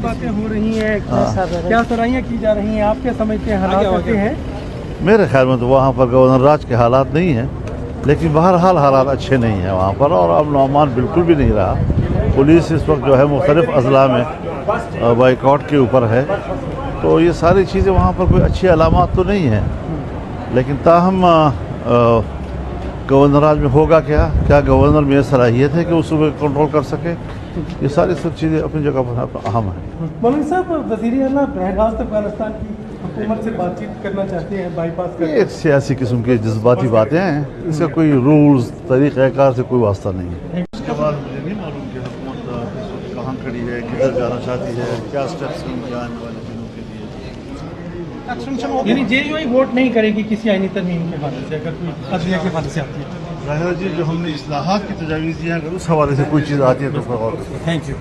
باتیں ہو رہی ہیں، کیا سرائیاں کی جا رہی ہیں، آپ کیا سمجھتے ہیں حالات کیسے ہیں؟ میرے خیال میں تو وہاں پر گورنر راج کے حالات نہیں ہیں، لیکن بہرحال حالات اچھے نہیں ہیں وہاں پر، اور اب نعمان بالکل بھی نہیں رہا۔ پولیس اس وقت جو ہے مختلف اضلاع میں بائیکاٹ کے اوپر ہے، تو یہ ساری چیزیں وہاں پر کوئی اچھی علامات تو نہیں ہیں، لیکن تاہم گورنر راج میں ہوگا کیا گورنر میں یہ صلاحیت ہے کہ اس کو کنٹرول کر سکے؟ یہ ساری سب چیزیں اپنی جگہ پر اہم ہیں۔ مولوی صاحب، وزیر اعلیٰ براہ راست افغانستان کی حکومت سے بات چیت کرنا چاہتے ہیں، بائی پاس یہ ایک سیاسی قسم کی جذباتی باتیں ہیں، اس کا کوئی رولز طریقہ کار سے کوئی واسطہ نہیں ہے۔ اس کے بعد مجھے نہیں معلوم کہ حکومت اس وقت کہاں کھڑی ہے، کدھر جانا چاہتی ہے، کیا اسٹیپس ہیں ان کے آنے والے دنوں کے لیے۔ یعنی جے یو آئی ووٹ نہیں کرے گی کسی آئینی ترمیم کے حوالے سے، اگر کوئی عدلیہ کے حوالے سے آتی ہے؟ ظاہر جی جو ہم نے اصلاحات کی تجاویز دی ہیں، اگر اس حوالے سے کوئی چیز آتی ہے تو اس پر غور کریں۔ Thank you.